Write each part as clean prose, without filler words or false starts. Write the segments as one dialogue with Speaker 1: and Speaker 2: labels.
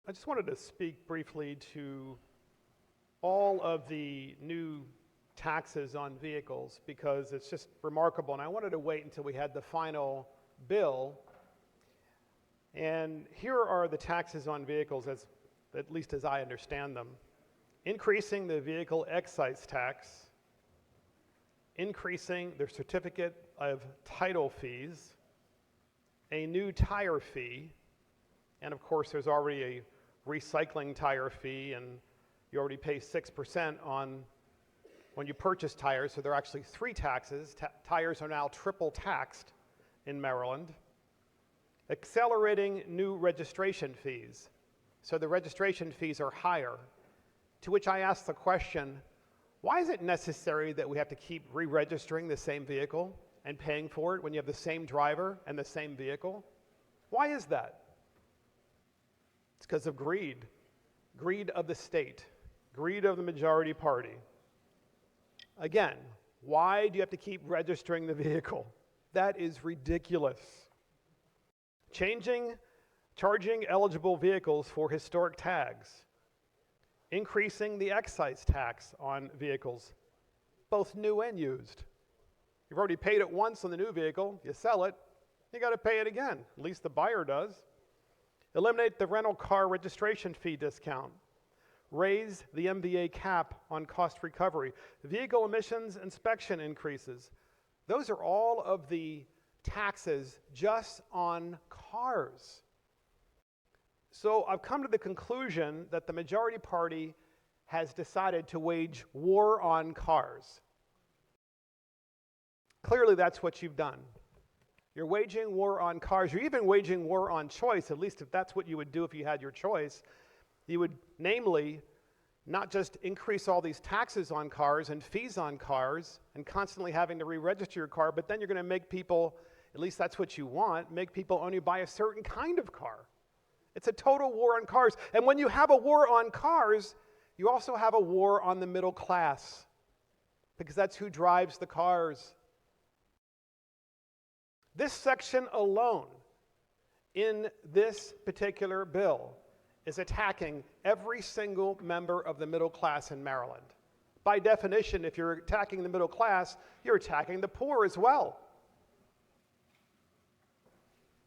Speaker 1: I just wanted to speak briefly to all of the new taxes on vehicles because it's just remarkable, and I wanted to wait until we had the final bill. And here are the taxes on vehicles, at least as I understand them. Increasing the vehicle excise tax, increasing the certificate of title fees, a new tire fee, and of course there's already a recycling tire fee, and you already pay 6% on when you purchase tires, so there are actually three taxes. Tires are now triple taxed in Maryland. Accelerating new registration fees, so the registration fees are higher, to which I ask the question, why is it necessary that we have to keep re-registering the same vehicle and paying for it when you have the same driver and the same vehicle? Why is that? It's because of greed. Greed of the state. Greed of the majority party. Again, why do you have to keep registering the vehicle? That is ridiculous. Charging eligible vehicles for historic tags. Increasing the excise tax on vehicles, both new and used. You've already paid it once on the new vehicle, you sell it, you got to pay it again, at least the buyer does. Eliminate the rental car registration fee discount. Raise the MVA cap on cost recovery. Vehicle emissions inspection increases. Those are all of the taxes just on cars. So I've come to the conclusion that the majority party has decided to wage war on cars. Clearly that's what you've done. You're waging war on cars. You're even waging war on choice, at least if that's what you would do if you had your choice. You would, namely, not just increase all these taxes on cars and fees on cars and constantly having to re-register your car, but then you're going to make people, at least that's what you want, make people only buy a certain kind of car. It's a total war on cars. And when you have a war on cars, you also have a war on the middle class, because that's who drives the cars. This section alone in this particular bill is attacking every single member of the middle class in Maryland. By definition, if you're attacking the middle class, you're attacking the poor as well.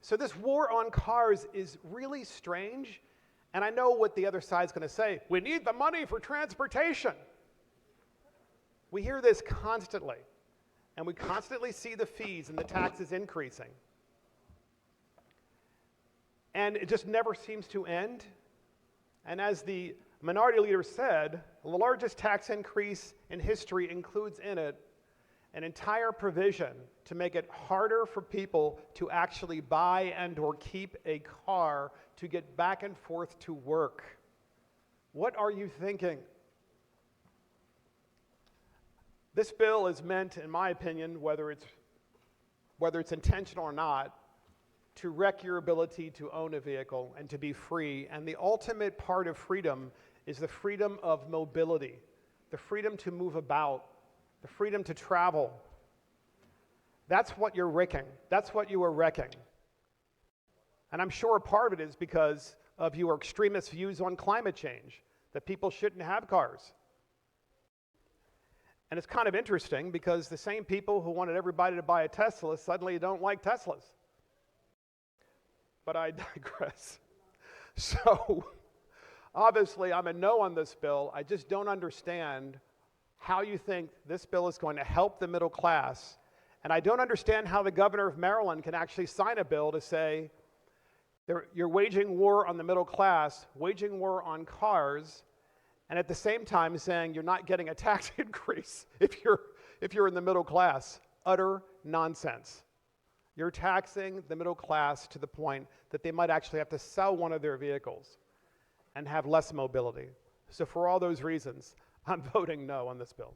Speaker 1: So this war on cars is really strange, and I know what the other side's going to say. We need the money for transportation. We hear this constantly, and we constantly see the fees and the taxes increasing. And it just never seems to end. And as the minority leader said, the largest tax increase in history includes in it an entire provision to make it harder for people to actually buy and or keep a car to get back and forth to work. What are you thinking? This bill is meant, in my opinion, whether it's intentional or not, to wreck your ability to own a vehicle and to be free. And the ultimate part of freedom is the freedom of mobility, the freedom to move about, the freedom to travel. That's what you're wrecking. That's what you are wrecking. And I'm sure a part of it is because of your extremist views on climate change, that people shouldn't have cars. And it's kind of interesting because the same people who wanted everybody to buy a Tesla suddenly don't like Teslas. But I digress. So, obviously, I'm a no on this bill. I just don't understand how you think this bill is going to help the middle class. And I don't understand how the governor of Maryland can actually sign a bill to say you're waging war on the middle class, waging war on cars, and at the same time saying you're not getting a tax increase if you're in the middle class. Utter nonsense. You're taxing the middle class to the point that they might actually have to sell one of their vehicles and have less mobility. So for all those reasons, I'm voting no on this bill.